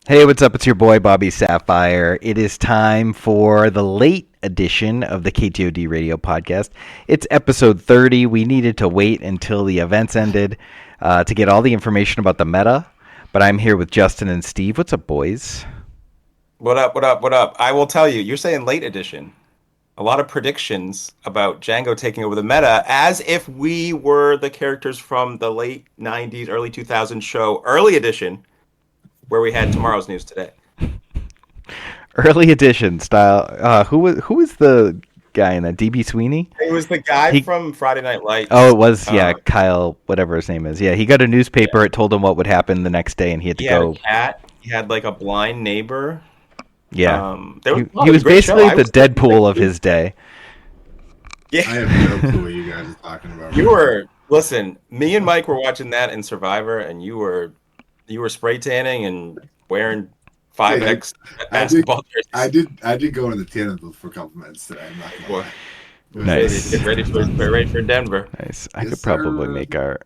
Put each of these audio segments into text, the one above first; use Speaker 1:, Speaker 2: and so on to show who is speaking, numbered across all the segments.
Speaker 1: Hey, what's up? It's your boy BobbySapphire. It is time for the late edition of the KTOD radio podcast. It's episode 30. We needed to wait until the events ended to get all the information about the meta, but I'm here with Justin and Steve. What's up, boys?
Speaker 2: What up, what up, what up? I will tell you, you're saying late edition. A lot of predictions about Django taking over the meta as if we were the characters from the late 90s, early 2000s show, early edition, where we had tomorrow's news today.
Speaker 1: Early edition style. Who was the guy in that? DB Sweeney?
Speaker 2: It was the guy
Speaker 1: He
Speaker 2: from Friday Night
Speaker 1: Oh,
Speaker 2: Lights.
Speaker 1: it was, yeah,
Speaker 2: Uh,
Speaker 1: Kyle, whatever his name is. Yeah, he got a newspaper.
Speaker 2: yeah.
Speaker 1: It told him what would happen the next day, and he had to
Speaker 2: He had a
Speaker 1: go.
Speaker 2: cat. He had like a blind neighbor.
Speaker 1: Yeah,
Speaker 2: There was,
Speaker 1: he,
Speaker 2: oh,
Speaker 1: he
Speaker 2: it was
Speaker 1: was
Speaker 2: a great show.
Speaker 1: basically
Speaker 2: I
Speaker 1: the
Speaker 2: was like,
Speaker 1: Deadpool of his day.
Speaker 2: yeah,
Speaker 3: I have no clue what you guys are talking about
Speaker 2: you
Speaker 3: right now.
Speaker 2: were. Listen, me and Mike were watching that in Survivor, and you were spray tanning and wearing
Speaker 3: Hey,
Speaker 2: 5X
Speaker 3: I did,
Speaker 2: basketball jerseys.
Speaker 3: I did go in the tanning booth for a couple minutes today. I'm not gonna
Speaker 2: Boy,
Speaker 3: lie. It was
Speaker 1: Nice.
Speaker 2: get ready for Denver.
Speaker 1: Nice. I
Speaker 3: Yes,
Speaker 1: could probably
Speaker 3: sir.
Speaker 1: make our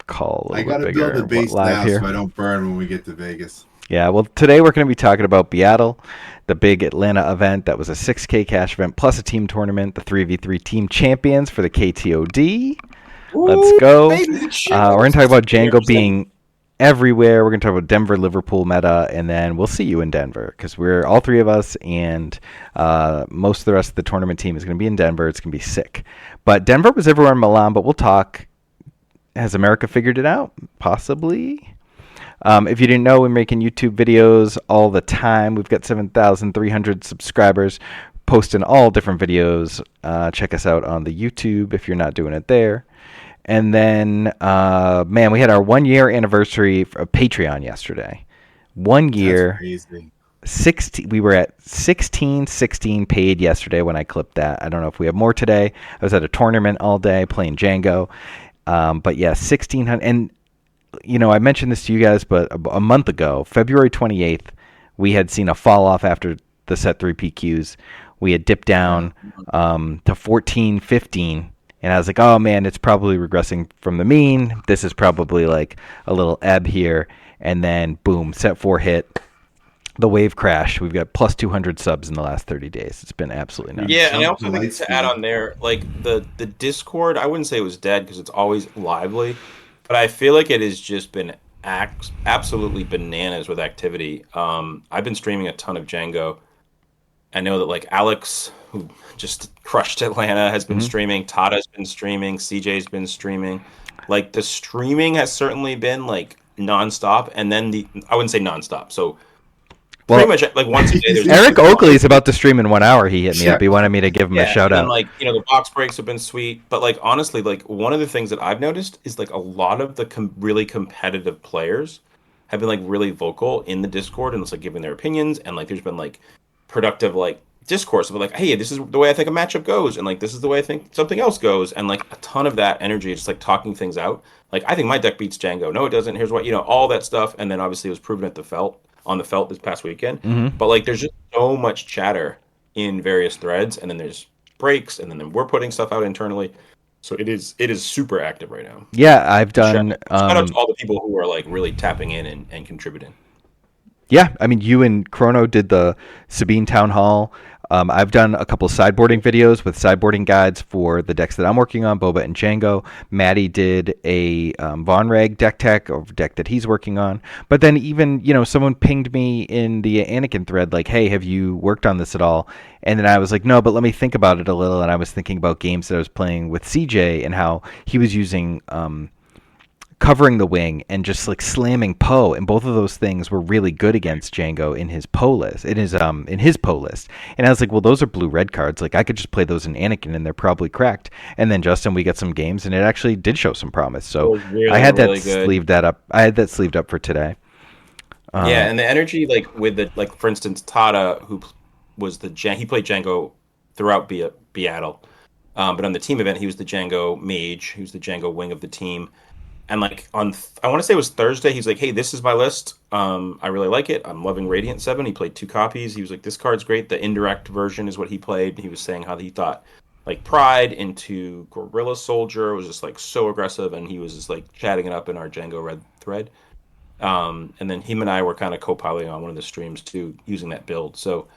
Speaker 1: call a
Speaker 3: I
Speaker 1: little
Speaker 3: gotta
Speaker 1: bit
Speaker 3: build
Speaker 1: bigger
Speaker 3: the base
Speaker 1: live
Speaker 3: now
Speaker 1: here.
Speaker 3: so I don't burn when we get to Vegas.
Speaker 1: Yeah, well, today we're going to be talking about BIATL, the big Atlanta event that was a 6K cash event plus a team tournament, the 3v3 team champions for the KTOD. Let's
Speaker 2: Ooh,
Speaker 1: go.
Speaker 2: baby,
Speaker 1: We're going to talk about Django
Speaker 2: cheers.
Speaker 1: being everywhere. We're going to talk about Denver, Liverpool meta, and then we'll see you in Denver because we're all three of us, and most of the rest of the tournament team is going to be in Denver. It's going to be sick. But Denver was everywhere in Milan, but we'll talk. Has America figured it out? Possibly. If you didn't know, we're making YouTube videos all the time. We've got 7,300 subscribers posting all different videos. Check us out on the YouTube if you're not doing it there. And then, man, we had our 1 year anniversary of Patreon yesterday. 1
Speaker 3: That's
Speaker 1: year,
Speaker 3: crazy.
Speaker 1: 16. We were at 16 paid yesterday when I clipped that. I don't know if we have more today. I was at a tournament all day playing Django. But yeah, 1,600. And I mentioned this to you guys, but a month ago, February 28th, we had seen a fall off after the set 3 PQs. We had dipped down to 14, 15. And I was like, oh man, it's probably regressing from the mean. This is probably like a little ebb here. And then boom, set 4 hit. The wave crash. We've got plus 200 subs in the last 30 days. It's been absolutely nuts.
Speaker 2: Yeah, and I
Speaker 3: Jump to
Speaker 2: also think to add
Speaker 3: Lightspeed.
Speaker 2: on there, like the Discord, I wouldn't say it was dead because it's always lively, but I feel like it has just been absolutely bananas with activity. I've been streaming a ton of Django. I know that like Alex, who just crushed Atlanta, has been
Speaker 1: Mhm.
Speaker 2: streaming. Tada's been streaming. CJ's been streaming. Like the streaming has certainly been like nonstop, and then I wouldn't say nonstop. So pretty
Speaker 1: Well,
Speaker 2: much like once a day, there's
Speaker 1: Eric Oakley is about to stream in 1 hour. He hit me
Speaker 3: Yeah.
Speaker 1: up. He wanted me to give him a
Speaker 2: yeah,
Speaker 1: shout
Speaker 2: and then
Speaker 1: out.
Speaker 2: like the box breaks have been sweet, but like honestly, like one of the things that I've noticed is like a lot of the really competitive players have been like really vocal in the Discord and it's like giving their opinions and like there's been like productive like discourse of like, hey, this is the way I think a matchup goes, and like this is the way I think something else goes, and like a ton of that energy, just like talking things out. Like I think my deck beats Django. No, it doesn't. Here's what all that stuff, and then obviously it was proven at the felt on the felt this past weekend.
Speaker 1: Hmm.
Speaker 2: But like, there's just so much chatter in various threads, and then there's breaks, and then we're putting stuff out internally. So it is super active right now.
Speaker 1: Yeah, I've
Speaker 2: Shout,
Speaker 1: done.
Speaker 2: shout out to all the people who are like really tapping in and contributing.
Speaker 1: Yeah, I mean, you and Chrono did the Sabine Town Hall. I've done a couple sideboarding videos with sideboarding guides for the decks that I'm working on, Boba and Django. Maddie did a Von Reg deck tech, or deck that he's working on. But then even, someone pinged me in the Anakin thread, like, hey, have you worked on this at all? And then I was like, no, but let me think about it a little. And I was thinking about games that I was playing with CJ and how he was using covering the wing and just like slamming Poe, and both of those things were really good against Django in his Poe list. In his Poe list, and I was like, well, those are blue red cards. Like I could just play those in Anakin, and they're probably cracked. And then Justin, we got some games, and it actually did show some promise.
Speaker 2: It
Speaker 1: So
Speaker 2: was really,
Speaker 1: I had that
Speaker 2: really good.
Speaker 1: sleeved that up. I had that sleeved up for today.
Speaker 2: Yeah,
Speaker 1: Um,
Speaker 2: and the energy, like with the like, for instance, Tada, who was he played Django throughout BIATL, but on the team event, he was the Django mage. He was the Django wing of the team. And like I want to say it was Thursday, he's like, "Hey, this is my list. I really like it. I'm loving Radiant 7." He played 2 copies. He was like, "This card's great." The indirect version is what he played. He was saying how he thought like Pride into Gorilla Soldier was just like so aggressive, and he was just like chatting it up in our Django Red thread. And then him and I were kind of co-piloting on one of the streams too, using that build. So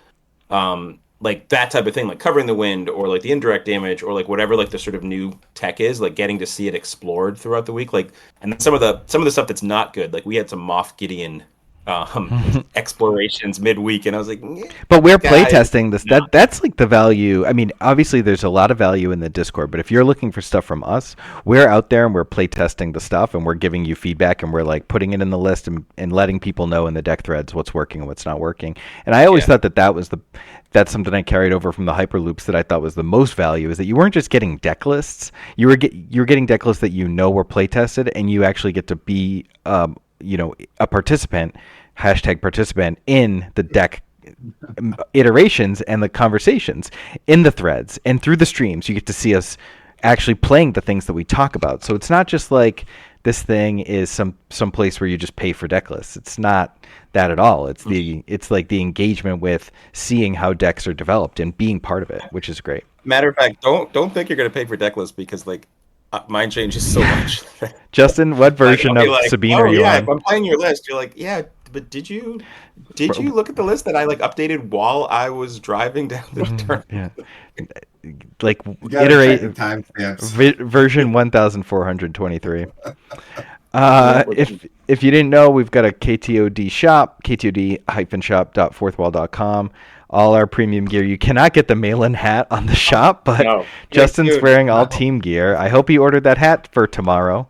Speaker 2: like that type of thing, like covering the wind or like the indirect damage or like whatever like the sort of new tech is, like getting to see it explored throughout the week. Like, and then some of the stuff that's not good, like we had some Moff Gideon explorations midweek, and I was like,
Speaker 1: but we're playtesting this. That's like the value. I mean, obviously there's a lot of value in the Discord, but if you're looking for stuff from us, we're out there and we're playtesting the stuff, and we're giving you feedback, and we're like putting it in the list and letting people know in the deck threads what's working and what's not working. And I always thought that's something I carried over from the Hyperloops that I thought was the most value, is that you weren't just getting deck lists. You're getting deck lists that were playtested, and you actually get to be a participant, #participant in the deck iterations and the conversations in the threads and through the streams. You get to see us actually playing the things that we talk about. So it's not just like this thing is some place where you just pay for deck lists. It's not that at all. It's like the engagement with seeing how decks are developed and being part of it, which is great.
Speaker 2: Matter of fact, don't think you're going to pay for deck lists, because like mine changes so much.
Speaker 1: Justin, what version of Sabine are you on?
Speaker 2: If I'm playing your list, you're like, yeah, but did you look at the list that I like updated while I was driving down the turn?
Speaker 1: Yeah. Like iterate version 1423. If you didn't know, we've got a KTOD shop, KTOD-shop.fourthwall.com. All our premium gear. You cannot get the Milan hat on the shop, but Justin's wearing all team gear. I hope he ordered that hat for tomorrow.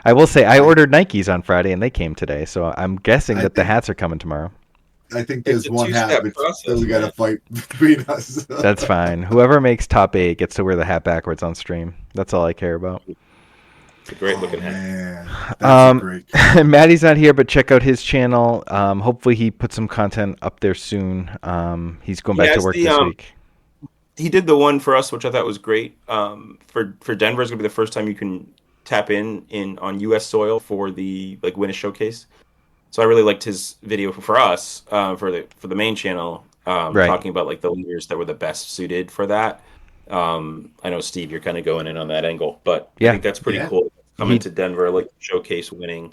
Speaker 1: I will say I ordered Nikes on Friday and they came today, so I'm guessing that the hats are coming tomorrow.
Speaker 3: I think there's one hat, but still we got to fight between us.
Speaker 1: That's fine. Whoever makes top 8 gets to wear the hat backwards on stream. That's all I care about.
Speaker 2: It's a great looking hat.
Speaker 3: That's great.
Speaker 1: Maddie's not here, but check out his channel. Hopefully he puts some content up there soon. He's going back to work this week.
Speaker 2: He did the one for us, which I thought was great. For Denver, is going to be the first time you can tap in on U.S. soil for the win a showcase. So I really liked his video for us for the main channel, talking about like the leaders that were the best suited for that. I know, Steve, you're kind of going in on that angle, but I think that's pretty cool. Coming to Denver, like showcase winning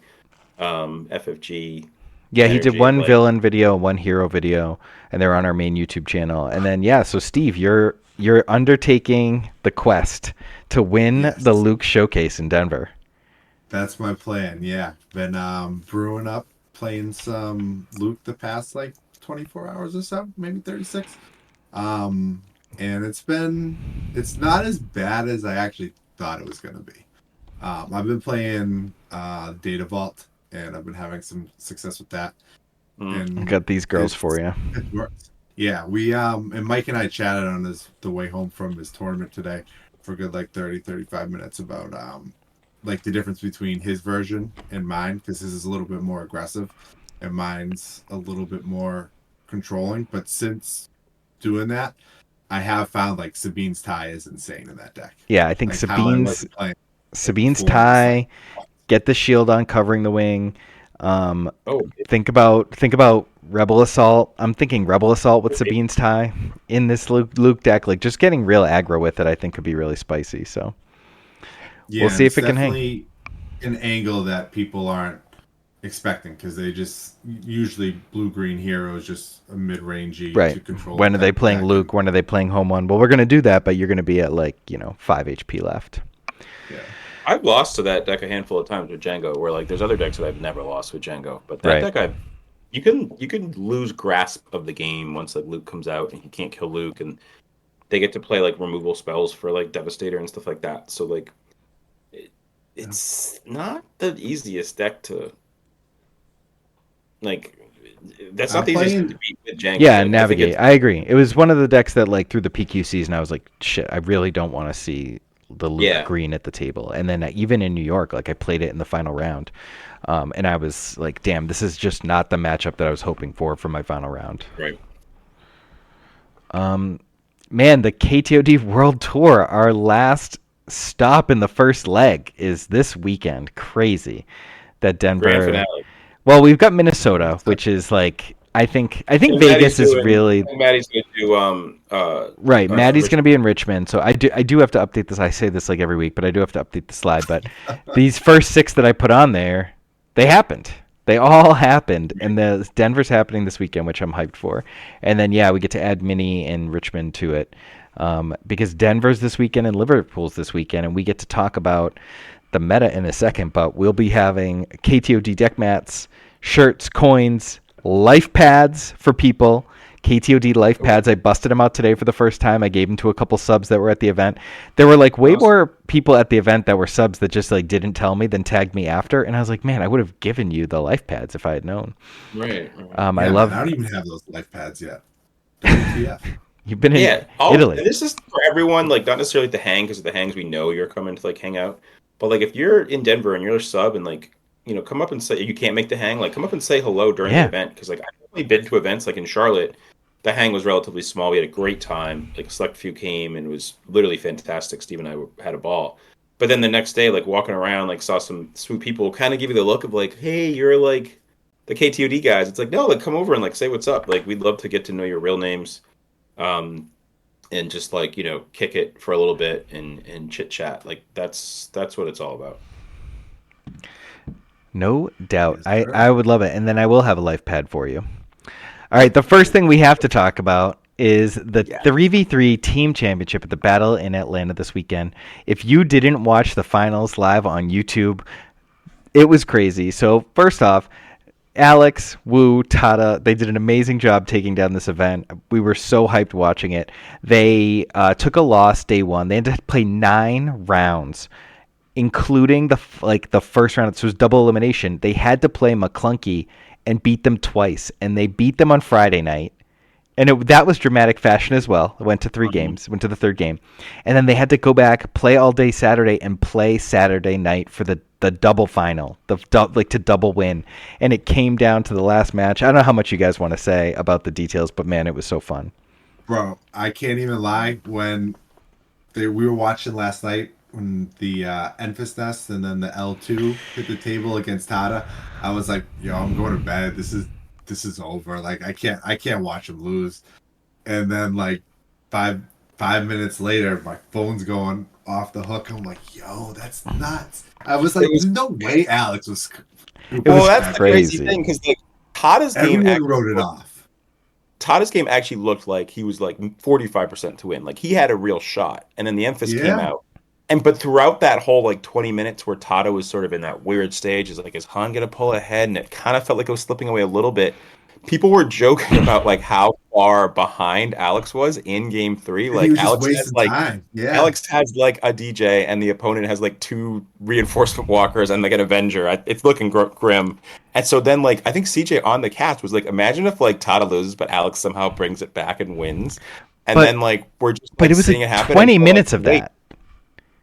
Speaker 2: FFG.
Speaker 1: Yeah, he did one villain video, one hero video, and they're on our main YouTube channel. And then so Steve, you're undertaking the quest to win the Luke showcase in Denver.
Speaker 3: That's my plan. Yeah, been brewing up, playing some Luke the past like 24 hours or so, maybe 36. And it's not as bad as I actually thought it was going to be. I've been playing Data Vault, and I've been having some success with that. And
Speaker 1: I got these girls for you.
Speaker 3: It works. Yeah, we and Mike and I chatted on the way home from his tournament today for a good 30-35 minutes about like the difference between his version and mine, because his is a little bit more aggressive and mine's a little bit more controlling. But since doing that, I have found like Sabine's tie is insane in that deck.
Speaker 1: Yeah, I think Sabine's tie, get the shield on covering the wing. Think about Rebel Assault. I'm thinking Rebel Assault with Sabine's tie in this Luke deck. Like just getting real aggro with it, I think could be really spicy. So we'll see if it can hang.
Speaker 3: An angle that people aren't expecting, because they just usually blue-green hero is just a mid-rangey to control.
Speaker 1: When are they playing Luke? When are they playing home one? Well, we're going to do that, but you're going to be at 5 HP left.
Speaker 2: Yeah, I've lost to that deck a handful of times with Jango, where there's other decks that I've never lost with Jango, but that deck you can lose grasp of the game once Luke comes out and you can't kill Luke, and they get to play removal spells for Devastator and stuff like that. So it's not the easiest deck to that's not the easiest to beat with Jango.
Speaker 1: Yeah, navigate. I agree. It was one of the decks that through the PQ season I was like, shit, I really don't want to see the Luke green at the table. And then even in New York, I played it in the final round. And I was like, damn, this is just not the matchup that I was hoping for my final round.
Speaker 2: Right.
Speaker 1: Man, the KTOD World Tour, our last stop in the first leg is this weekend. Crazy that Denver.
Speaker 2: Grand finale.
Speaker 1: Well, we've got Minnesota, which is I think Vegas is really.
Speaker 2: Maddie's going to do
Speaker 1: right. Maddie's going to be in Richmond, so I do have to update this. I say this every week, but I do have to update the slide. But these first 6 that I put on there, they happened. They all happened, and the Denver's happening this weekend, which I'm hyped for. And then we get to add Mini and Richmond to it, because Denver's this weekend and Liverpool's this weekend, and we get to talk about the meta in a second. But we'll be having KTOD deck mats, shirts, coins, life pads for people. KTOD life pads. I busted them out today for the first time. I gave them to a couple subs that were at the event. There were like way more people at the event that were subs that just like didn't tell me, then tagged me after, and I was like, man, I would have given you the life pads if I had known.
Speaker 2: Right.
Speaker 3: I don't even have those life pads yet. WTF.
Speaker 1: You've been in Italy.
Speaker 2: And this is for everyone, like not necessarily the hang, because the hangs we know you're coming to like hang out, but like if you're in Denver and you're a sub and like come up and say you can't make the hang, like come up and say hello during the event, because like I've only been to events like in Charlotte. The hang was relatively small. We had a great time. Like a select few came and it was literally fantastic. Steve and I had a ball. But then the next day, like walking around, like saw some sweet people kind of give you the look of like, hey, you're like the KTOD guys. It's like, no, like come over and like say what's up. Like we'd love to get to know your real names, and just like kick it for a little bit and chit chat. Like that's what it's all about.
Speaker 1: No doubt. I would love it. And then I will have a life pad for you. All right, the first thing we have to talk about is the 3v3 team championship at the Battle in Atlanta this weekend. If you didn't watch the finals live on YouTube, it was crazy. So first off, Alex, Wu, Tata, they did an amazing job taking down this event. We were so hyped watching it. They took a loss day one. They had to play 9 rounds, including the first round. This was double elimination. They had to play McClunky and beat them twice, and they beat them on Friday night, and that was dramatic fashion as well. It went to 3 games, went to the 3rd game, and then they had to go back, play all day Saturday, and play Saturday night for the double final, to double win, and it came down to the last match. I don't know how much you guys want to say about the details, but man, it was so fun.
Speaker 3: Bro, I can't even lie. When we were watching last night, when the Enfys Nest and then the L2 hit the table against Tata, I was like, yo, I'm going to bed. This is over. Like I can't watch them lose. And then like five minutes later, my phone's going off the hook. I'm like, yo, that's nuts. I was like, there's no way Alex was.
Speaker 2: Well, that's the crazy thing, because like Tata's game
Speaker 3: wrote it off.
Speaker 2: Tata's game actually looked like he was like 45% to win. Like he had a real shot, and then the Enfys came out. But throughout that whole like 20 minutes where Tata was sort of in that weird stage, is like, is Han gonna pull ahead? And it kind of felt like it was slipping away a little bit. People were joking about like how far behind Alex was in game 3. Like Alex has Alex has like a DJ, and the opponent has like 2 reinforcement walkers and like an Avenger. It's looking grim. And so then like I think CJ on the cast was like, imagine if like Tata loses, but Alex somehow brings it back and wins. And then like we're just like, it was seeing it happen.
Speaker 1: 20 minutes of that.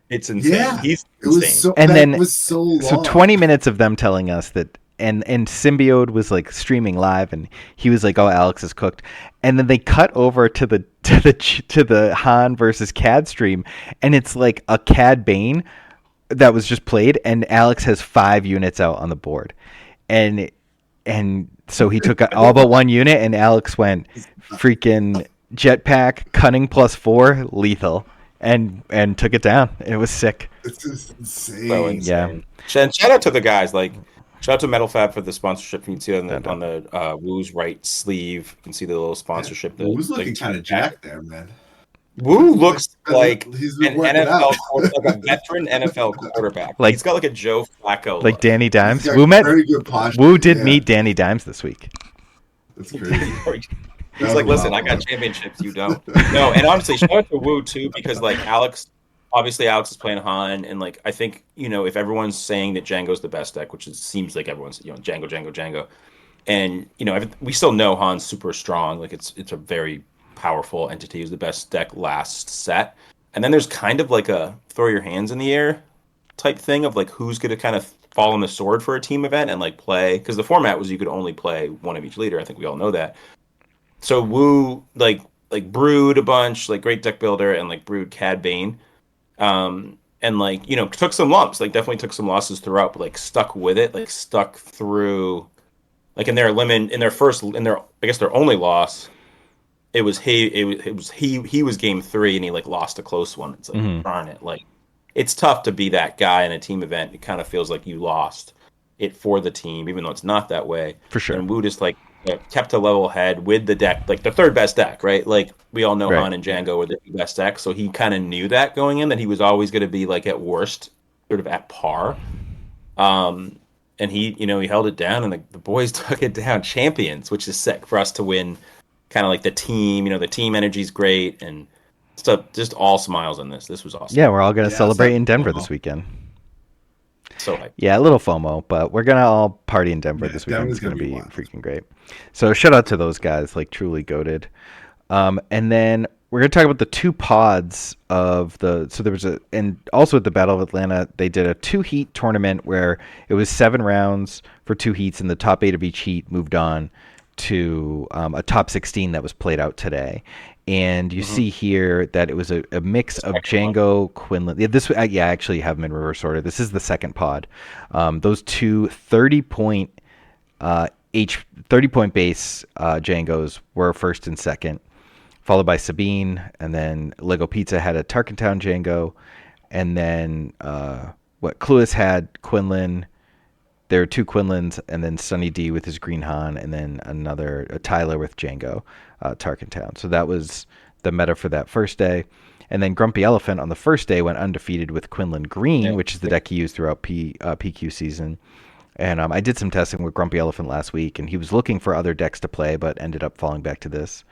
Speaker 2: It's insane.
Speaker 3: Yeah,
Speaker 2: He's
Speaker 3: insane.
Speaker 1: It
Speaker 3: was so long.
Speaker 1: So 20 minutes of them telling us that, and Symbiote was like streaming live, and he was like, "Oh, Alex is cooked," and then they cut over to the Han versus Cad stream, and it's like a Cad Bane that was just played, and Alex has 5 units out on the board, and so he took all but 1 unit, and Alex went freaking jetpack, cunning +4, lethal. And took it down. It was sick.
Speaker 3: It's just insane.
Speaker 2: So insane. Yeah. And shout out to the guys. Like shout out to Metal Fab for the sponsorship. You can see on the Woo's right sleeve. You can see the little sponsorship.
Speaker 3: Yeah. Woo's looking kind of jacked there, man.
Speaker 2: Woo looks like an NFL, like a veteran NFL quarterback. Like he's got like a Joe Flacco,
Speaker 1: like Danny Dimes.
Speaker 3: Woo
Speaker 1: did meet Danny Dimes this week.
Speaker 3: That's crazy.
Speaker 2: He's like, listen, I got championships, you don't. No, and honestly, shout out to Wu too, because like Alex is playing Han, and like I think if everyone's saying that Jango's the best deck, which it seems like everyone's Jango, and we still know Han's super strong. Like it's a very powerful entity. He was the best deck last set, and then there's kind of like a throw your hands in the air type thing of like who's going to kind of fall on the sword for a team event and like play, because the format was you could only play one of each leader. I think we all know that. So Wu like brewed a bunch, like great deck builder, and like brewed Cad Bane, and like took some lumps, like definitely took some losses throughout, but like stuck with it, like stuck through, like in their only loss, he was game 3 and he like lost a close one. It's like darn it, like it's tough to be that guy in a team event. It kind of feels like you lost. it for the team, even though it's not that way.
Speaker 1: For sure.
Speaker 2: And Wu just like kept a level head with the deck, like the third best deck, right? Like we all know
Speaker 1: Right.
Speaker 2: Han and Django were the best deck, so he kind of knew that going in, that he was always going to be like at worst sort of at par. And he, you know, he held it down, and the boys took it down, champions, which is sick for us to win. Kind of like the team, you know, the team energy is great, and stuff. Just all smiles in this. This was awesome.
Speaker 1: Yeah, we're all going to celebrate
Speaker 3: so-
Speaker 1: in Denver this weekend.
Speaker 2: So hyped.
Speaker 1: Yeah, a little FOMO, but we're going to all party in Denver
Speaker 3: Yeah,
Speaker 1: this weekend.
Speaker 3: Denver's
Speaker 1: It's going to
Speaker 3: gonna
Speaker 1: be
Speaker 3: be wild.
Speaker 1: freaking great. So shout out to those guys, like truly goated. And then we're going to talk about the two pods of the, so there was and also at the Battle of Atlanta, they did a 2-heat tournament where it was 7 rounds for 2 heats, and the top 8 of each heat moved on to a top 16 that was played out today. And you see here that it was a mix of Django, Quinlan. I actually have them in reverse order. This is the second pod. Those two 30-point 30-point base Djangos were first and second, followed by Sabine, and then Lego Pizza had a Tarkentown Django, and then Clueless had Quinlan. There were 2 Quinlans, and then Sunny D with his Green Han, and then a Tyler with Django, Tarkentown. So that was the meta for that first day. And then Grumpy Elephant on the first day went undefeated with Quinlan Green, which is the deck he used throughout PQ season. And I did some testing with Grumpy Elephant last week, and he was looking for other decks to play, but ended up falling back to this.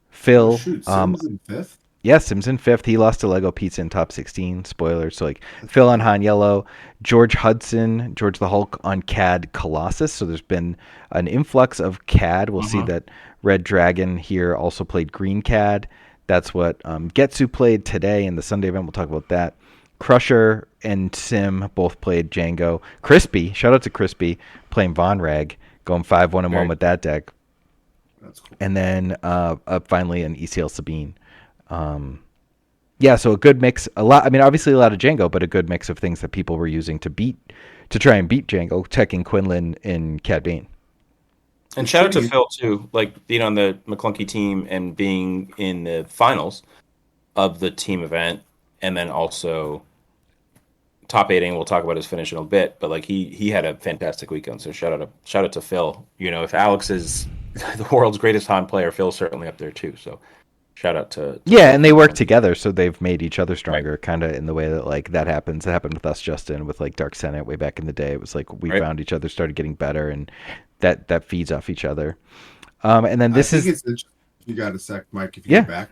Speaker 1: Phil,
Speaker 3: Sims in 5th.
Speaker 1: yeah, Sims in 5th. He lost to Lego Pizza in top 16. Spoilers. So, like, Phil on Han Yellow, George Hudson, George the Hulk on CAD Colossus. So there's been an influx of CAD. We'll see that Red Dragon here also played Green CAD. That's what Getsu played today in the Sunday event. We'll talk about that. Crusher and Sim both played Django. Crispy, shout out to Crispy, playing Von Rag, going 5-1-1 with that deck.
Speaker 3: That's cool.
Speaker 1: And then finally an ECL Sabine. Yeah, so a good mix. Obviously a lot of Django, but a good mix of things that people were using to try and beat Django, teching Quinlan in Cad Bane.
Speaker 2: And shout out to Phil too, like being on the McClunky team and being in the finals of the team event, and then also top 8ing. We'll talk about his finish in a bit, but like he had a fantastic weekend. So shout out to Phil. You know, if Alex is the world's greatest Han player, Phil's certainly up there too. So shout out to
Speaker 1: yeah, and they work together, so they've made each other stronger, kind of in the way that like that happens. It happened with us, Justin, with like Dark Senate way back in the day. It was like we found each other, started getting better, and that feeds off each other. And then this is
Speaker 3: you got a sec, Mike. If you get back,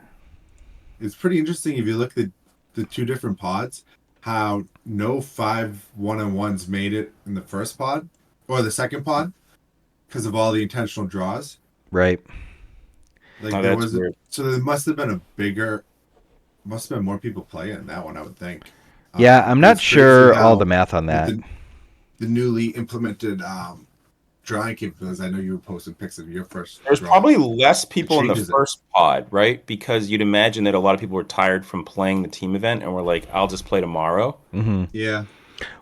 Speaker 3: it's pretty interesting if you look at the 2 different pods. How no 5-1-1s made it in the first pod or the second pod because of all the intentional draws.
Speaker 1: right.
Speaker 3: Like
Speaker 2: Oh,
Speaker 3: there
Speaker 2: that's
Speaker 3: was,
Speaker 2: weird.
Speaker 3: so there must have been more people playing in that one, I would think.
Speaker 1: Yeah, I'm not
Speaker 3: it's crazy
Speaker 1: sure
Speaker 3: how
Speaker 1: all the math on that.
Speaker 3: The newly implemented drawing capabilities. I know you were posting pics of your first.
Speaker 2: There's
Speaker 3: draw.
Speaker 2: probably less people in the
Speaker 3: changes it.
Speaker 2: first pod, right? Because you'd imagine that a lot of people were tired from playing the team event and were like, I'll just play tomorrow.
Speaker 1: Mm-hmm.
Speaker 3: Yeah.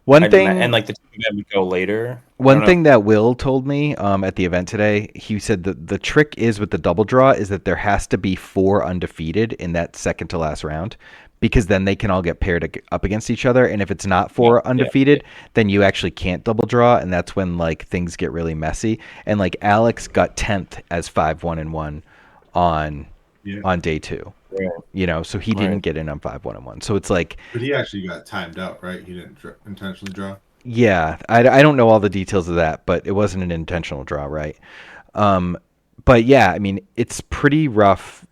Speaker 1: One thing,
Speaker 2: and like the team event would go later.
Speaker 1: One thing that Will told me at the event today, he said that the trick is with the double draw is that there has to be 4 undefeated in that second to last round, because then they can all get paired up against each other. And if it's not 4 undefeated, then you actually can't double draw, and that's when like things get really messy. And like Alex got 10th as 5-1-1 on day 2.
Speaker 2: Yeah.
Speaker 1: You know, so he didn't get in on 5-1-1. So it's like,
Speaker 3: But he actually got timed out, right? He didn't intentionally draw.
Speaker 1: yeah, I don't know all the details of that, but it wasn't an intentional draw, right? But yeah, I mean, it's pretty rough.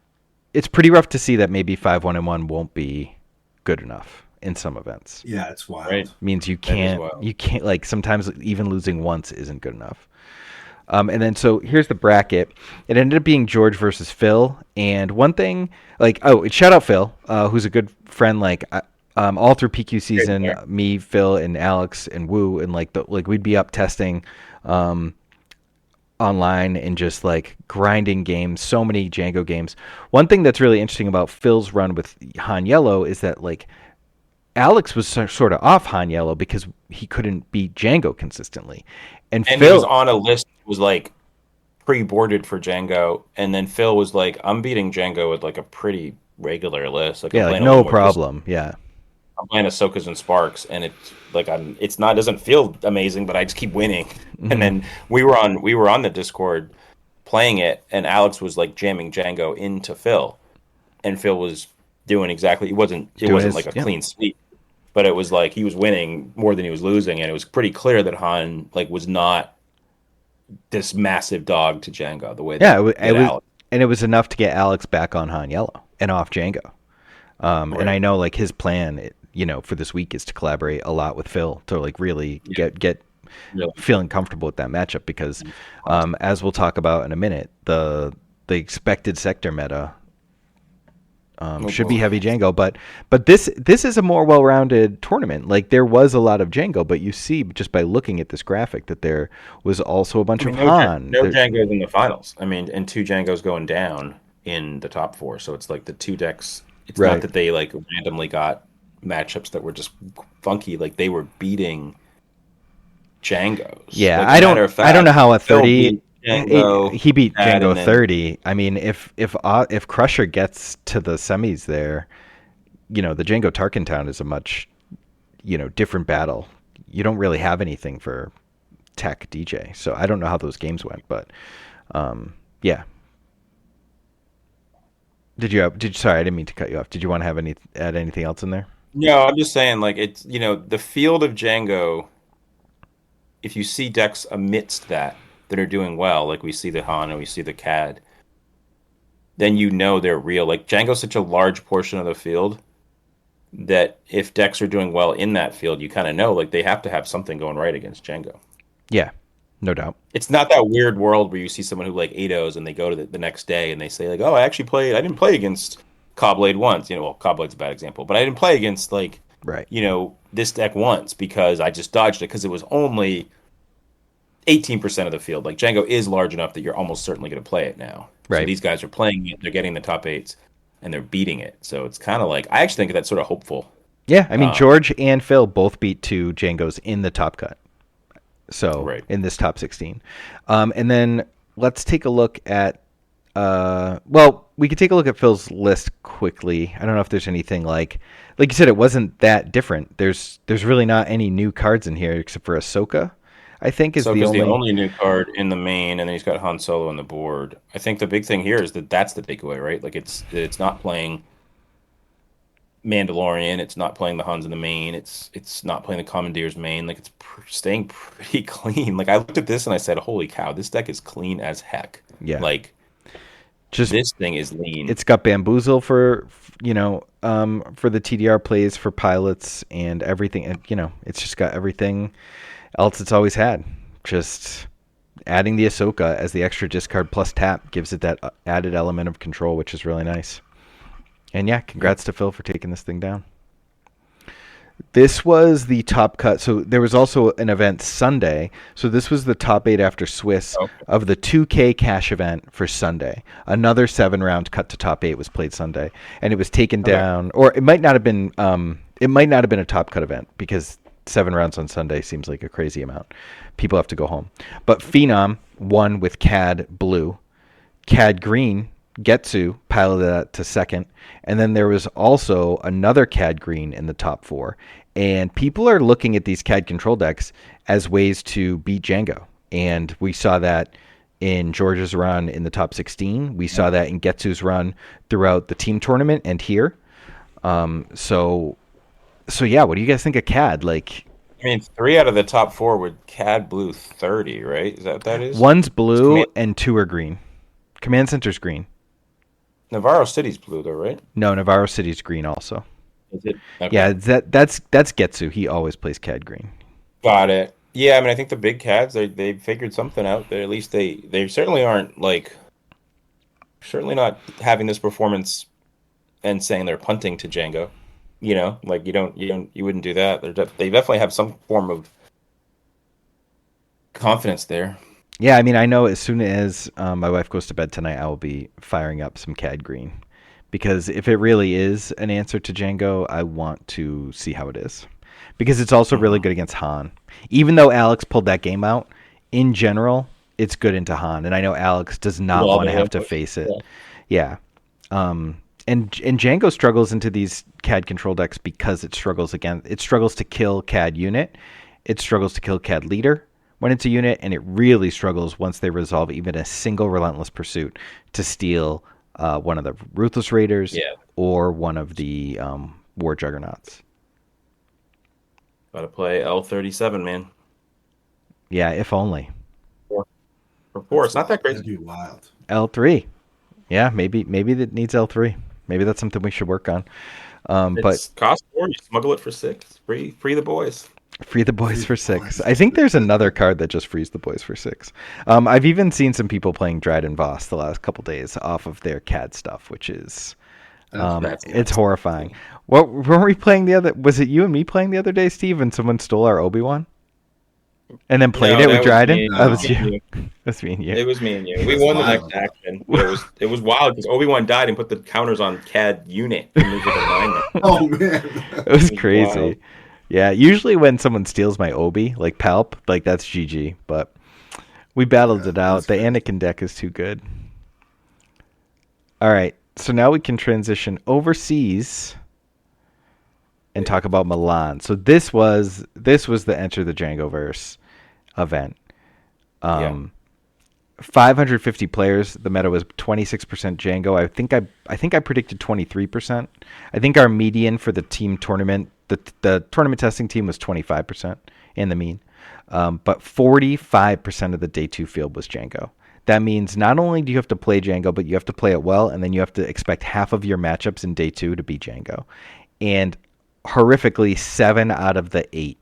Speaker 1: It's pretty rough to see that maybe 5-1-1 won't be good enough in some events.
Speaker 3: Yeah, it's wild.
Speaker 2: Right.
Speaker 1: Means you
Speaker 2: That is
Speaker 1: can't like sometimes even losing once isn't good enough. And then so here's the bracket. It ended up being George versus Phil. And one thing, like, shout out Phil, who's a good friend. Like, all through PQ season, me, Phil, and Alex and Woo, and like we'd be up testing, online and just like grinding games. So many Django games. One thing that's really interesting about Phil's run with Han Yellow is that like Alex was sort of off Han Yellow because he couldn't beat Django consistently. And
Speaker 2: And
Speaker 1: Phil
Speaker 2: he was on a list that was like pre-boarded for Django, and then Phil was like, "I'm beating Django with like a pretty regular list, like I'm
Speaker 1: yeah, like
Speaker 2: playing a
Speaker 1: no
Speaker 2: little more
Speaker 1: problem. Yeah.
Speaker 2: I'm playing Ahsoka's and Sparks, and it's like it's not doesn't feel amazing, but I just keep winning.
Speaker 1: Mm-hmm.
Speaker 2: And then we were on the Discord playing it, and Alex was like jamming Django into Phil, and Phil was doing exactly. It wasn't like a clean sweep, but it was like he was winning more than he was losing, and it was pretty clear that Han like was not this massive dog to Django the way that,
Speaker 1: it was,
Speaker 2: Alex.
Speaker 1: and it was enough to get Alex back on Han Yellow and off Django.
Speaker 2: Right.
Speaker 1: And I know like his plan, for this week is to collaborate a lot with Phil to like really get feeling comfortable with that matchup because, as we'll talk about in a minute, the expected sector meta should be heavy Django, but this is a more well-rounded tournament. Like there was a lot of Django, but you see just by looking at this graphic that there was also a bunch of Han.
Speaker 2: No Django's in the finals. I mean, and 2 Django's going down in the top 4. So it's like the 2 decks. It's not that they like randomly got matchups that were just funky. Like they were beating Django's.
Speaker 1: Yeah,
Speaker 2: like,
Speaker 1: I don't know how a 30. He beat Django 30. I mean, if Crusher gets to the semis there, the Django Tarkin Town is a much, different battle. You don't really have anything for Tech DJ, so I don't know how those games went, but yeah. Sorry, I didn't mean to cut you off. Did you want to add anything else in there?
Speaker 2: No, I'm just saying, like it's the field of Django. If you see decks amidst that are doing well, like we see the Han and we see the CAD, then they're real. Like Django's such a large portion of the field that if decks are doing well in that field, you kind of know like they have to have something going right against Django.
Speaker 1: Yeah, no doubt.
Speaker 2: It's not that weird world where you see someone who like 8-0s and they go to the next day and they say like, oh, I didn't play against Cobblade once. Cobblade's a bad example, but I didn't play against like, this deck once because I just dodged it because it was only 18% of the field. Like Django is large enough that you're almost certainly going to play it now. Right. So these guys are playing it, they're getting the top 8s, and they're beating it. So it's kind of like, I actually think that's sort of hopeful.
Speaker 1: Yeah, I mean, George and Phil both beat 2 Djangos in the top cut. So in this top 16. And then let's take a look at, we could take a look at Phil's list quickly. I don't know if there's anything like you said, it wasn't that different. There's really not any new cards in here except for Ahsoka, I think is the
Speaker 2: only new card in the main, and then he's got Han Solo on the board. I think the big thing here is that's the takeaway, right? Like it's not playing Mandalorian, it's not playing the Huns in the main, it's not playing the Commandeers main. Like it's staying pretty clean. Like I looked at this and I said, holy cow, this deck is clean as heck.
Speaker 1: Yeah,
Speaker 2: like just this thing is lean.
Speaker 1: It's got Bamboozle for for the TDR plays for pilots and everything, and it's just got everything else it's always had. Just adding the Ahsoka as the extra discard plus tap gives it that added element of control, which is really nice. And yeah, congrats to Phil for taking this thing down. This was the top cut. So there was also an event Sunday. So this was the top 8 after Swiss of the 2K cash event for Sunday. Another 7-round cut to top 8 was played Sunday, and it was taken down, or it might not have been. It might not have been a top cut event because 7 rounds on Sunday seems like a crazy amount. People have to go home. But Phenom won with CAD blue, CAD green. Getsu piloted that to second, and then there was also another CAD green in the top 4. And people are looking at these CAD control decks as ways to beat Django. And we saw that in George's run in the top 16. We saw that in Getsu's run throughout the team tournament and here. So yeah, what do you guys think of CAD? Like,
Speaker 2: I mean, 3 out of the top 4 were CAD blue 30, right? Is that what that is?
Speaker 1: One's blue and 2 are green. Command Center's green.
Speaker 2: Navarro City's blue, though, right?
Speaker 1: No, Navarro City's green also.
Speaker 2: Is it? Okay.
Speaker 1: Yeah, that's Getsu. He always plays CAD green.
Speaker 2: Got it. Yeah, I mean, I think the big CADs, they figured something out. At least they certainly aren't certainly not having this performance and saying they're punting to Django. Like you wouldn't do that. They definitely have some form of confidence there.
Speaker 1: Yeah, I mean, I know as soon as my wife goes to bed tonight, I will be firing up some CAD green. Because if it really is an answer to Django, I want to see how it is. Because it's also really good against Han. Even though Alex pulled that game out, in general, it's good into Han. And I know Alex does not want to have to face it. Yeah. and Django struggles into these CAD control decks because it struggles to kill CAD unit, it struggles to kill CAD leader when it's a unit, and it really struggles once they resolve even a single relentless pursuit to steal one of the ruthless raiders or one of the war juggernauts.
Speaker 2: Gotta play L37, man.
Speaker 1: Yeah, if only.
Speaker 2: Four. It's not that crazy.
Speaker 3: That'd be wild.
Speaker 1: L3. Yeah, maybe that needs L3. Maybe that's something we should work on. But
Speaker 2: cost 4, you smuggle it for 6. Free the boys.
Speaker 1: Free the boys for 6. I think there's another card that just frees the boys for 6. I've even seen some people playing Dryden Voss the last couple days off of their CAD stuff, which is it's horrifying. What were we playing the other? Was it you and me playing the other day, Steve? And someone stole our Obi-Wan, and then played it with Dryden. That was you. That's me and you.
Speaker 2: It was me and you. We won the next action. It was wild because Obi-Wan died and put the counters on CAD unit.
Speaker 3: Oh man,
Speaker 1: it was crazy. Wild. Yeah, usually when someone steals my Obi, like Palp, like that's GG. But we battled it out. The Anakin deck is too good. All right, so now we can transition overseas and talk about Milan. So this was the Enter the Jangoverse event. 550 players. The meta was 26% Django. I think I predicted 23%. I think our median for the team tournament, the tournament testing team was 25% in the mean. But 45% of the day 2 field was Django. That means not only do you have to play Django, but you have to play it well, and then you have to expect half of your matchups in day 2 to be Django. And horrifically, 7 out of the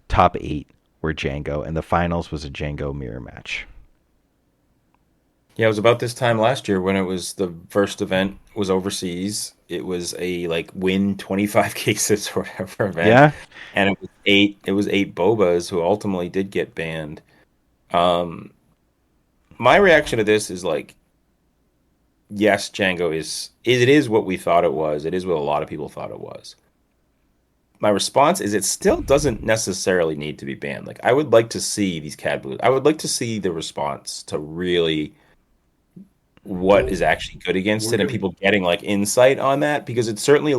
Speaker 1: top 8 were Django, and the finals was a Django mirror match.
Speaker 2: Yeah, it was about this time last year when it was the first event was overseas. It was a win 25 cases or whatever event.
Speaker 1: Yeah.
Speaker 2: And it was 8 Bobas who ultimately did get banned. My reaction to this is yes, Django is what we thought it was. It is what a lot of people thought it was. My response is it still doesn't necessarily need to be banned. I would like to see these CAD blues. I would like to see the response to really what is actually good against it and people getting insight on that, because it's certainly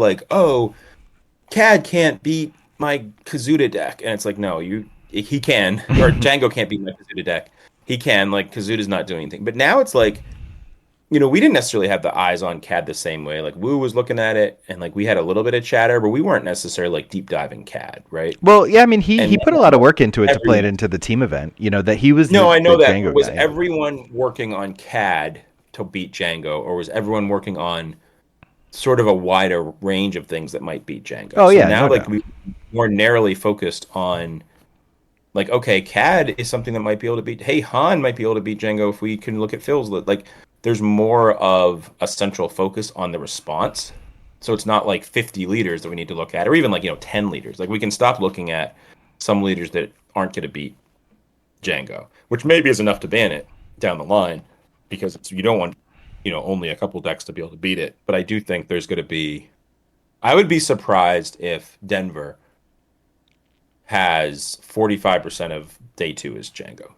Speaker 2: CAD can't beat my Kazuda deck, and it's no, he can, or Django can't beat my Kazuda deck. He can, Kazuda's not doing anything. But now it's we didn't necessarily have the eyes on CAD the same way. Wu was looking at it, and we had a little bit of chatter, but we weren't necessarily deep diving CAD, right?
Speaker 1: Well, yeah, I mean, he put a lot of work into it to play it into the team event. That he was.
Speaker 2: No, I know that.
Speaker 1: Django
Speaker 2: Was
Speaker 1: guy.
Speaker 2: Everyone working on CAD to beat Django, or was everyone working on sort of a wider range of things that might beat Django?
Speaker 1: Oh, yeah.
Speaker 2: Now,
Speaker 1: no
Speaker 2: we more narrowly focused on. Okay, CAD is something that might be able to beat. Hey, Han might be able to beat Django if we can look at Phil's. There's more of a central focus on the response. So it's not 50 leaders that we need to look at, or even 10 leaders. We can stop looking at some leaders that aren't going to beat Django, which maybe is enough to ban it down the line, because you don't want only a couple decks to be able to beat it. But I do think there's going to be. I would be surprised if Denver has 45% of day 2 is Django.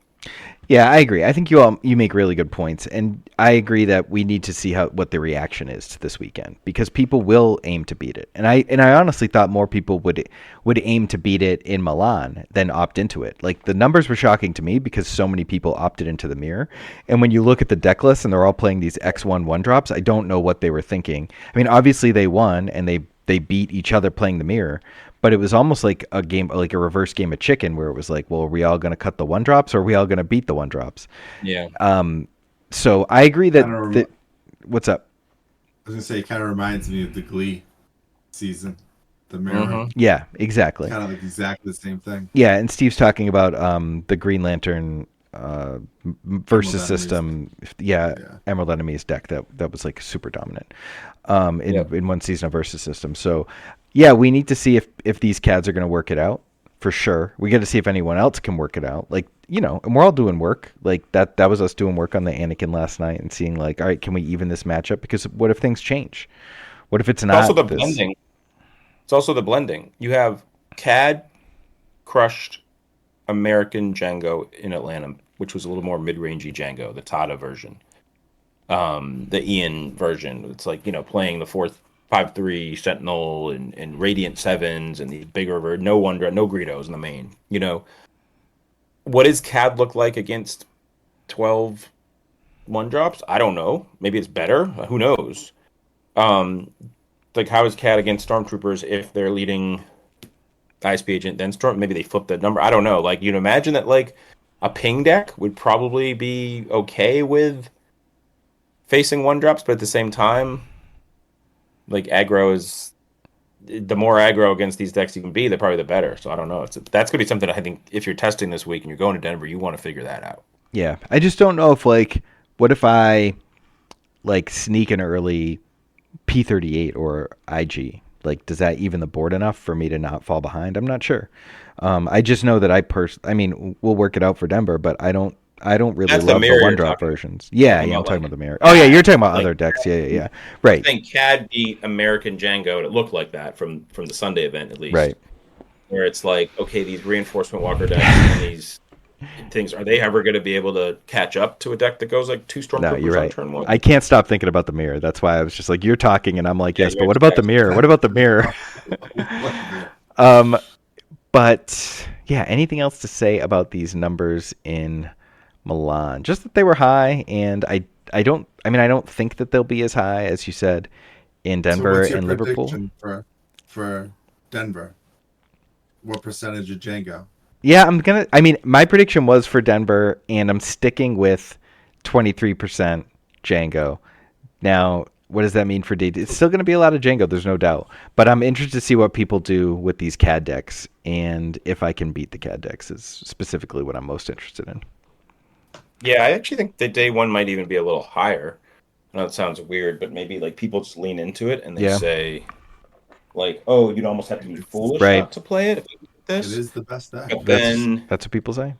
Speaker 1: Yeah, I agree. I think you make really good points, and I agree that we need to see what the reaction is to this weekend, because people will aim to beat it. And I honestly thought more people would aim to beat it in Milan than opt into it. The numbers were shocking to me because so many people opted into the mirror. And when you look at the deck list and they're all playing these X1 1-drops, I don't know what they were thinking. I mean, obviously they won and they beat each other playing the mirror. But it was almost like a game, like a reverse game of chicken, where it was well, are we all going to cut the 1-drops, or are we all going to beat the 1-drops?
Speaker 2: Yeah.
Speaker 1: So I agree that. What's up?
Speaker 3: I was gonna say, it kind of reminds me of the Glee season, the mirror.
Speaker 2: Mm-hmm.
Speaker 1: Yeah, exactly.
Speaker 3: Kind of exactly the same thing.
Speaker 1: Yeah, and Steve's talking about the Green Lantern versus system. Yeah, Emerald Enemies deck that was super dominant in one season of versus system. So. Yeah, we need to see if these CADs are going to work it out, for sure. We got to see if anyone else can work it out. And we're all doing work. That was us doing work on the Anakin last night and seeing all right, can we even this matchup? Because what if things change? What if it's not?
Speaker 2: Also the blending. It's also the blending. You have CAD crushed American Django in Atlanta, which was a little more mid-rangey Django, the Tata version. the Ian version. It's like, playing the 4-5-3 Sentinel and Radiant 7s and the bigger, no Greedos in the main. What does CAD look like against 12 1-drops? I don't know. Maybe it's better. Who knows? Like, how is CAD against Stormtroopers if they're leading ISP agent, then Storm? Maybe they flip the number. I don't know. Like, you'd imagine that, like, a ping deck would probably be okay with facing 1-drops, but at the same time, like, aggro is... The more aggro against these decks you can be, the probably the better. So I don't know. That's going to be something I think if you're testing this week and you're going to Denver, you want to figure that out.
Speaker 1: Yeah. I just don't know if, like, what if I, like, sneak an early P38 or IG? Like, does that even the board enough for me to not fall behind? I'm not sure. I just know that I mean, we'll work it out for Denver, but I don't really
Speaker 2: That's
Speaker 1: love the
Speaker 2: mirror
Speaker 1: 1-drop versions. Yeah, I'm talking about the mirror. Oh yeah, you're talking about other decks. Yeah. Right.
Speaker 2: I think CAD beat American Django, and it looked like that from the Sunday event at least.
Speaker 1: Right.
Speaker 2: Where it's like, okay, these reinforcement walker decks and these things, are they ever going to be able to catch up to a deck that goes like 2 Stormtroopers
Speaker 1: No, you're right.
Speaker 2: on turn 1?
Speaker 1: I can't stop thinking about the mirror. That's why I was just like, you're talking, and I'm like, yes, but what about the mirror? What about the mirror? But yeah, anything else to say about these numbers in Milan? Just that they were high, and I don't think that they'll be as high as you said in Denver and Liverpool.
Speaker 3: For Denver, what percentage of Django?
Speaker 1: Yeah, my prediction was for Denver, and I'm sticking with 23% Django. Now, what does that mean for D? It's still going to be a lot of Django, there's no doubt. But I'm interested to see what people do with these CAD decks, and if I can beat the CAD decks is specifically what I'm most interested in.
Speaker 2: Yeah, I actually think that day 1 might even be a little higher. I know it sounds weird, but maybe like people just lean into it and they say, like, oh, you'd almost have to be foolish not to play it if you do this.
Speaker 3: It is the best deck.
Speaker 2: But then
Speaker 1: that's what people say.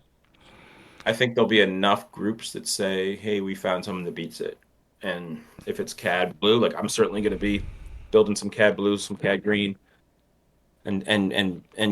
Speaker 2: I think there'll be enough groups that say, hey, we found something that beats it. And if it's CAD blue, like, I'm certainly going to be building some CAD blue, some CAD green, and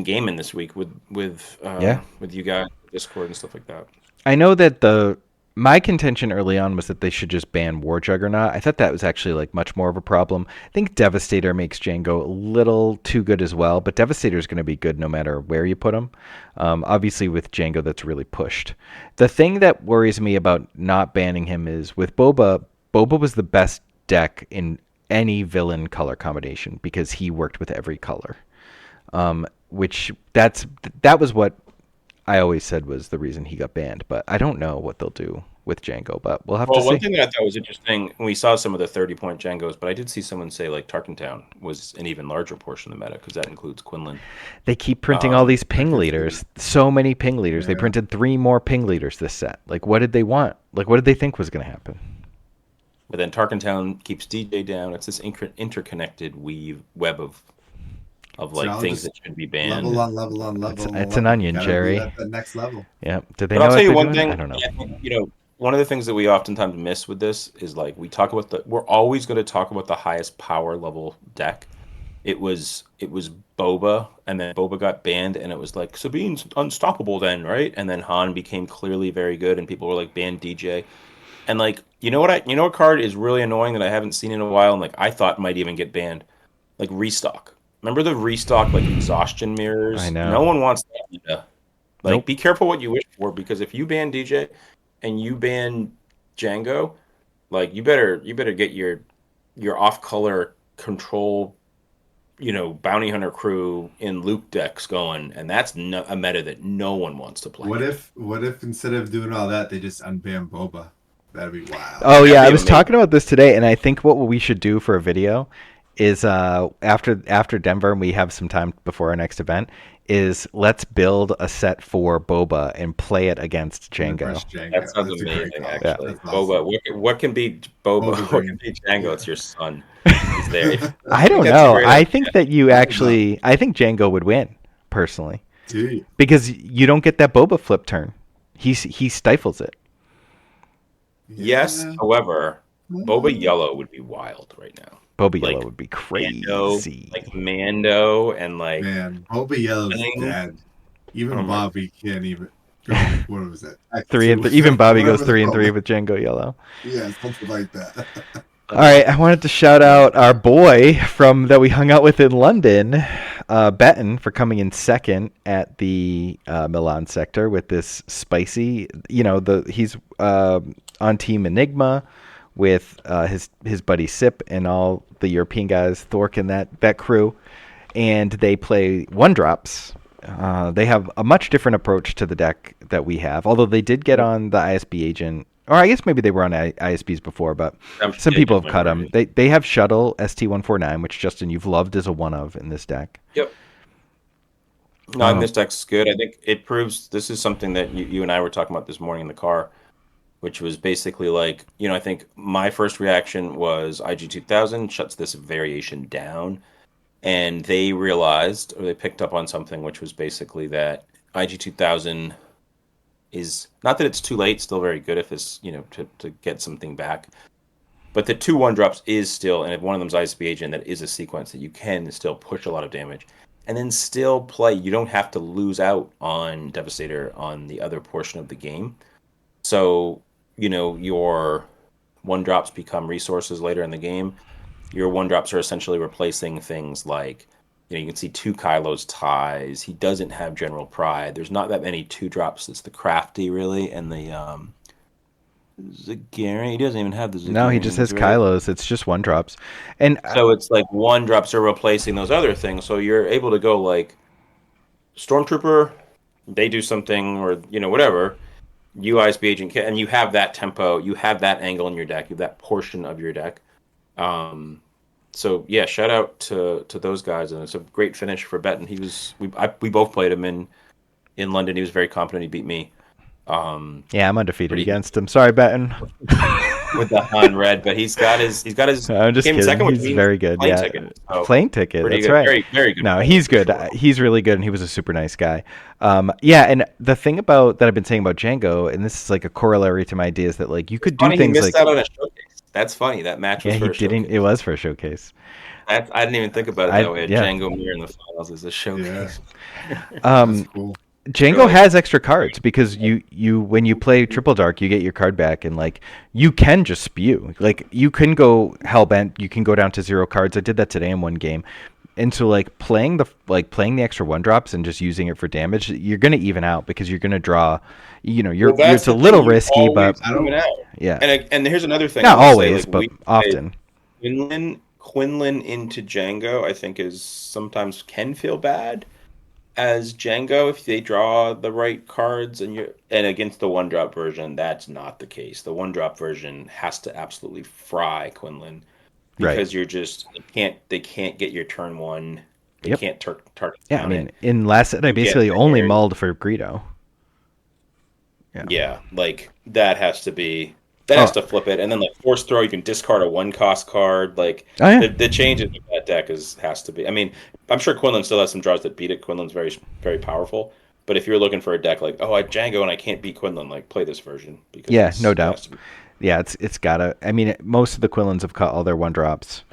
Speaker 2: gaming this week with you guys, Discord and stuff like that.
Speaker 1: I know that my contention early on was that they should just ban War Juggernaut. I thought that was actually like much more of a problem. I think Devastator makes Django a little too good as well, but Devastator is going to be good no matter where you put him. Obviously with Django, that's really pushed. The thing that worries me about not banning him is with Boba. Boba was the best deck in any villain color combination because he worked with every color. Which that was what I always said was the reason he got banned, but I don't know what they'll do with Django, but we'll have to see.
Speaker 2: Well, one thing that I thought was interesting, we saw some of the 30-point Djangos, but I did see someone say like Tarkentown was an even larger portion of the meta because that includes Quinlan.
Speaker 1: They keep printing all these ping leaders, so many ping leaders. Yeah. They printed 3 more ping leaders this set. Like, what did they want? Like, what did they think was going to happen?
Speaker 2: But then Tarkentown keeps DJ down. It's this interconnected web of like things that should be banned.
Speaker 3: Level.
Speaker 1: It's an onion, Jerry.
Speaker 3: At the next level.
Speaker 1: Yeah. Did they
Speaker 2: but
Speaker 1: know
Speaker 2: I'll tell you
Speaker 1: what
Speaker 2: one
Speaker 1: doing?
Speaker 2: thing.
Speaker 1: I don't know.
Speaker 2: One of the things that we oftentimes miss with this is like we're always going to talk about the highest power level deck. It was Boba, and then Boba got banned, and it was like Sabine's unstoppable then, right? And then Han became clearly very good, and people were like ban DJ. And like what card is really annoying that I haven't seen in a while, and like I thought might even get banned, like Restock. Remember the Restock like exhaustion mirrors?
Speaker 1: I know.
Speaker 2: No one wants that. Like,
Speaker 1: Nope.
Speaker 2: Be careful what you wish for, because if you ban DJ and you ban Django, like you better get your off color control, bounty hunter crew in Luke decks going, and that's a meta that no one wants to play.
Speaker 3: What if instead of doing all that, they just unban Boba? That'd be wild.
Speaker 1: Oh yeah, I was talking about this today, and I think what we should do for a video is after Denver, and we have some time before our next event, is let's build a set for Boba and play it against Django.
Speaker 2: That sounds amazing, actually. Yeah. Boba, what can be Boba? What can be Django? It's your son. He's there.
Speaker 1: I don't know. I think that I think Django would win, personally. Because you don't get that Boba flip turn. He stifles it.
Speaker 2: Yes, however, Boba Yellow would be wild right now.
Speaker 1: Boba Yellow would be crazy.
Speaker 2: Mando and like...
Speaker 3: Man, Boba Yellow's dead. Even Bobby can't even... go. What was it?
Speaker 1: 3 and 3. Even Bobby goes
Speaker 3: Whatever
Speaker 1: 3 and 3
Speaker 3: called.
Speaker 1: with Django Yellow.
Speaker 3: Yeah, something like that.
Speaker 1: All right, I wanted to shout out our boy from that we hung out with in London, Betten, for coming in second at the Milan sector with this spicy. He's on Team Enigma with his buddy Sip and all the European guys, Thork and that crew, and they play one drops. They have a much different approach to the deck that we have, although they did get on the ISB agent. Or I guess maybe they were on ISBs before, but some people have cut them. They have Shuttle ST149, which, Justin, you've loved as a one-of in this deck.
Speaker 2: Yep. No, and this deck's good. I think it proves this is something that you and I were talking about this morning in the car, which was basically like, I think my first reaction was IG-2000 shuts this variation down. And they realized, or they picked up on something, which was basically that IG-2000 is not that it's too late, still very good if it's to get something back, but the 2/1 drops is still, and if one of them's ISB agent, that is a sequence that you can still push a lot of damage and then still play. You don't have to lose out on Devastator on the other portion of the game. So your 1-drops become resources later in the game. Your 1-drops are essentially replacing things like, you can see 2 Kylo's ties. He doesn't have General Pride. There's not that many 2-drops. It's the Crafty, really, and the Zagarian. He doesn't even have the Zagarian.
Speaker 1: No, he just has Kylo's. It's just 1-drops. And
Speaker 2: so it's like 1-drops are replacing those other things. So you're able to go like Stormtrooper, they do something, or whatever. You ISB agent, and you have that tempo, you have that angle in your deck, you have that portion of your deck. So yeah, shout out to those guys, and it's a great finish for Betten. We both played him in London. He was very confident. He beat me.
Speaker 1: Yeah, I'm undefeated against him. Sorry, Betten.
Speaker 2: With the Han red, but he's got his.
Speaker 1: I'm just kidding.
Speaker 2: Second,
Speaker 1: he's very good.
Speaker 2: Plane
Speaker 1: yeah,
Speaker 2: ticket, so
Speaker 1: plane ticket. That's
Speaker 2: good.
Speaker 1: right.
Speaker 2: Very, very good.
Speaker 1: No, he's good.
Speaker 2: Sure.
Speaker 1: He's really good, and he was a super nice guy. Yeah, and the thing that I've been saying about Django, and this is like a corollary to my idea, is that like you could do things
Speaker 2: he
Speaker 1: like
Speaker 2: missed out on a showcase. That's funny. That match was for a showcase.
Speaker 1: It was for a showcase.
Speaker 2: I didn't even think about it that way.
Speaker 1: Yeah.
Speaker 2: Django Mir in the finals is a showcase.
Speaker 3: Yeah. That's cool.
Speaker 1: Django has extra cards because you when you play Triple Dark, you get your card back, and like you can just spew. Like you can go Hellbent, you can go down to 0 cards. I did that today in one game. And so like playing the extra 1-drops and just using it for damage, you're gonna even out because you're gonna draw. It's a little risky, but yeah.
Speaker 2: And here's another thing.
Speaker 1: Not always, but often.
Speaker 2: Quinlan into Django, I think, is sometimes can feel bad as Django if they draw the right cards, and against the 1-drop version, that's not the case. The 1-drop version has to absolutely fry Quinlan because you're just they can't get your turn 1. They can't target.
Speaker 1: Yeah, I mean, in last set, I basically only mulled for Greedo.
Speaker 2: Yeah, like that has to be. That has to flip it, and then like Force Throw, you can discard a 1-cost card. Like the changes of that deck has to be. I mean, I'm sure Quinlan still has some draws that beat it. Quinlan's very, very powerful. But if you're looking for a deck like, I Django and I can't beat Quinlan, like play this version. Because
Speaker 1: no doubt. Yeah, it's gotta. I mean, most of the Quinlans have cut all their 1-drops,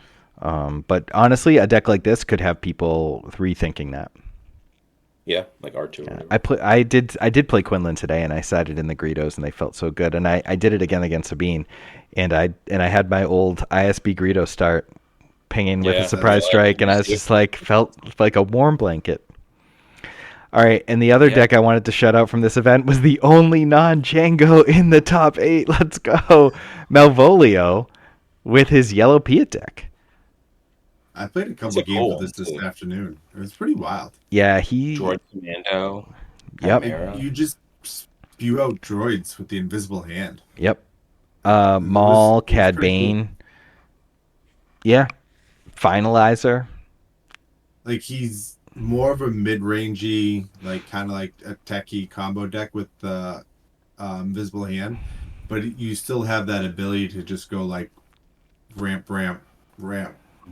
Speaker 1: but honestly, a deck like this could have people rethinking that.
Speaker 2: Yeah, like R2.
Speaker 1: Yeah, I did play Quinlan today, and I sided in the Greedos, and they felt so good. And I did it again against Sabine, and I had my old ISB Greedo start pinging with a surprise strike, and I was just like felt like a warm blanket. All right, and the other deck I wanted to shout out from this event was the only non-Django in the top 8. Let's go, Malvolio, with his yellow Piet deck.
Speaker 3: I played a couple of games with this afternoon. It was pretty wild.
Speaker 1: Yeah,
Speaker 2: Droid Commando.
Speaker 1: Yep.
Speaker 3: You just spew out droids with the invisible hand.
Speaker 1: Yep. Maul, Cad Bane. Cool. Yeah. Finalizer.
Speaker 3: Like he's more of a mid-rangey, like kind of like a techie combo deck with the invisible hand, but you still have that ability to just go like ramp,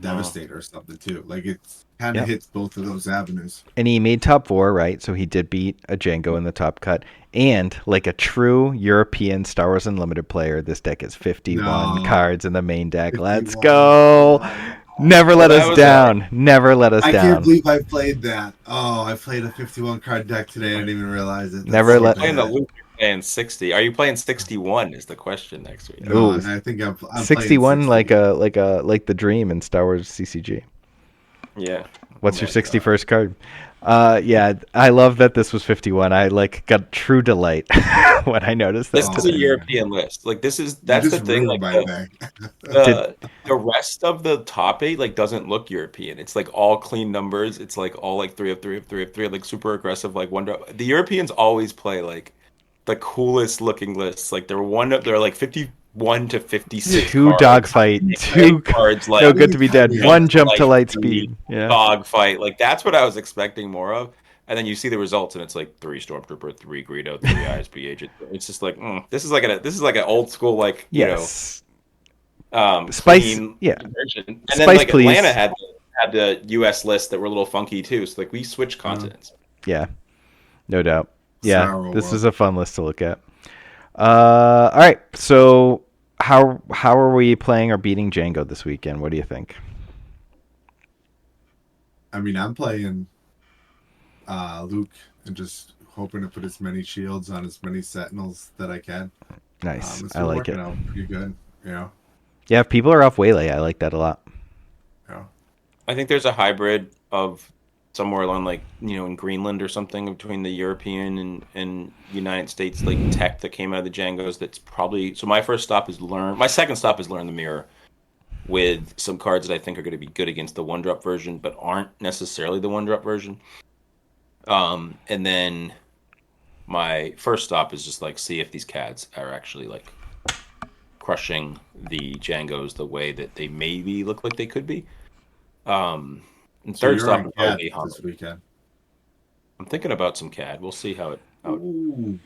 Speaker 3: Devastator or something too. Like it kind of hits both of those avenues. And
Speaker 1: he made top 4, right? So he did beat a Django in the top cut. And like a true European Star Wars Unlimited player, this deck is 51 cards in the main deck. 51. Let's go. Never let
Speaker 2: that
Speaker 1: us
Speaker 2: was
Speaker 1: down. Never let us
Speaker 3: I
Speaker 1: down.
Speaker 3: can't believe I played that. Oh, I played a 51 card deck today. I didn't even realize it. That's
Speaker 1: Never
Speaker 3: so
Speaker 1: let-
Speaker 2: Playing the
Speaker 3: bad.
Speaker 2: loop, you're playing 60. Are you playing 61? Is the question next week.
Speaker 3: No,
Speaker 1: Ooh.
Speaker 3: I think I'm playing
Speaker 1: 61
Speaker 3: 60.
Speaker 1: like the dream in Star Wars CCG.
Speaker 2: Yeah.
Speaker 1: What's
Speaker 3: Oh
Speaker 1: your
Speaker 3: my
Speaker 1: 61st card? Yeah, I love that this was 51. I got true delight when I noticed that.
Speaker 2: This is a
Speaker 3: man.
Speaker 2: European list. Like that's
Speaker 3: You
Speaker 2: the
Speaker 3: just
Speaker 2: thing.
Speaker 3: ruined
Speaker 2: Like
Speaker 3: my day.
Speaker 2: the rest of the top eight like doesn't look European. It's like all clean numbers. It's like all like 3 of 3 of 3 of 3, like super aggressive, like one drop. The Europeans always play like the coolest looking lists. Like they're like 51 to 56
Speaker 1: Two
Speaker 2: cards.
Speaker 1: dogfight, two
Speaker 2: cards like
Speaker 1: no good to be dead.
Speaker 3: Yeah.
Speaker 1: One jump to light
Speaker 2: Lightspeed,
Speaker 1: speed. Yeah.
Speaker 2: dogfight. Like that's what I was expecting more of. And then you see the results, and it's like 3 Stormtrooper, 3 Greedo, 3 ISB agent. It's just like this is like an old school like
Speaker 1: Yes. Spice.
Speaker 2: clean
Speaker 1: Yeah.
Speaker 2: version. And
Speaker 1: Spice,
Speaker 2: then like
Speaker 1: please.
Speaker 2: Atlanta had the U.S. lists that were a little funky too. So like we switched continents.
Speaker 1: Yeah. No doubt. Yeah.
Speaker 3: Sorrow
Speaker 1: This
Speaker 3: World.
Speaker 1: is a fun list to look at. All right. So how are we playing or beating Django this weekend? What do you think?
Speaker 3: I mean, I'm playing Luke and just hoping to put as many shields on as many sentinels that I can.
Speaker 1: Nice.
Speaker 3: It's
Speaker 1: I
Speaker 3: been
Speaker 1: like it.
Speaker 3: working out pretty good.
Speaker 1: Yeah, if people are off Waylay, I like that a lot.
Speaker 2: I think there's a hybrid of somewhere along like in Greenland or something between the European and United States like tech that came out of the Django's. That's probably so. My second stop is learn the mirror with some cards that I think are going to be good against the one drop version, but aren't necessarily the one drop version. And then my first stop is just like see if these CADs are actually like crushing the Django's the way that they maybe look like they could be. And
Speaker 3: So
Speaker 2: third
Speaker 3: you're
Speaker 2: stop
Speaker 3: on
Speaker 2: is
Speaker 3: CAD
Speaker 2: probably Hong.
Speaker 3: this weekend.
Speaker 2: I'm thinking about some CAD. We'll see how it.
Speaker 3: Ooh.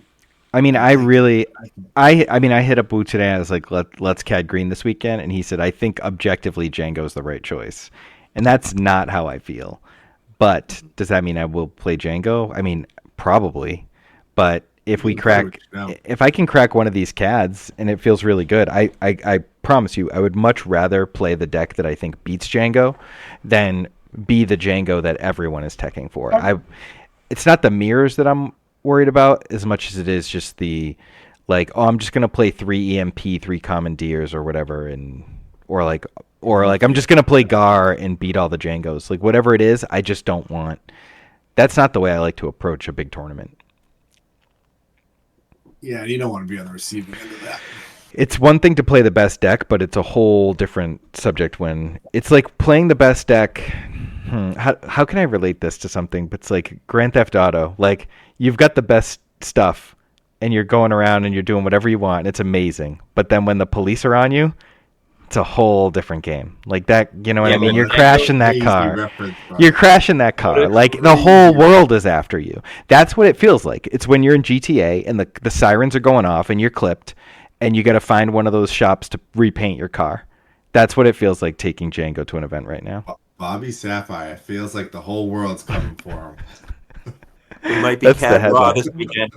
Speaker 1: I mean, I hit up Wu today. I was like, let's CAD green this weekend, and he said, I think objectively Django is the right choice, and that's not how I feel. But does that mean I will play Django? I mean, probably. But if if I can crack one of these CADs and it feels really good, I promise you, I would much rather play the deck that I think beats Django than be the Django that everyone is teching for. It's not the mirrors that I'm worried about as much as it is just the like, oh, I'm just gonna play 3 EMP, 3 commandeers or whatever, or I'm just gonna play Gar and beat all the Djangos. Like whatever it is, I just don't want. That's not the way I like to approach a big tournament.
Speaker 3: Yeah, you don't want to be on the receiving end of that.
Speaker 1: It's one thing to play the best deck, but it's a whole different subject when it's like playing the best deck. How can I relate this to something? But it's like Grand Theft Auto. Like you've got the best stuff and you're going around and you're doing whatever you want. It's amazing. But then when the police are on you, it's a whole different game. Like that, you know what I mean? You're crashing that car. You're crashing that car. Like the whole world is after you. That's what it feels like. It's when you're in GTA and the sirens are going off and you're clipped and you got to find one of those shops to repaint your car. That's what it feels like taking Django to an event right now.
Speaker 3: BobbySapphire feels like the whole world's coming for him.
Speaker 2: We might be
Speaker 1: That's the
Speaker 2: CAD Raw
Speaker 1: headline.
Speaker 2: this weekend.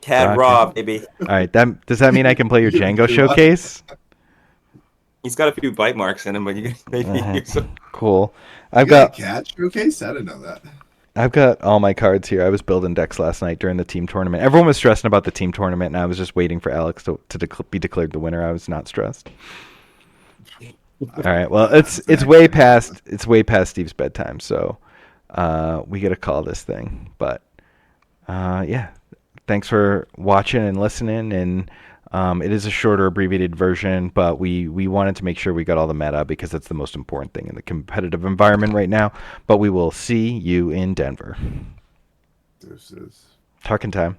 Speaker 2: CAD Raw, baby.
Speaker 1: All right. Does that mean I can play your Django showcase?
Speaker 2: He's got a few bite marks in him, but you can maybe use them.
Speaker 1: Cool.
Speaker 3: You got a CAD showcase? I didn't know that.
Speaker 1: I've got all my cards here. I was building decks last night during the team tournament. Everyone was stressing about the team tournament, and I was just waiting for Alex to be declared the winner. I was not stressed. All right. Well, it's way past Steve's bedtime, so we got to call this thing. But yeah, thanks for watching and listening. And it is a shorter, abbreviated version, but we wanted to make sure we got all the meta because that's the most important thing in the competitive environment right now. But we will see you in Denver.
Speaker 3: This is
Speaker 1: Talking time.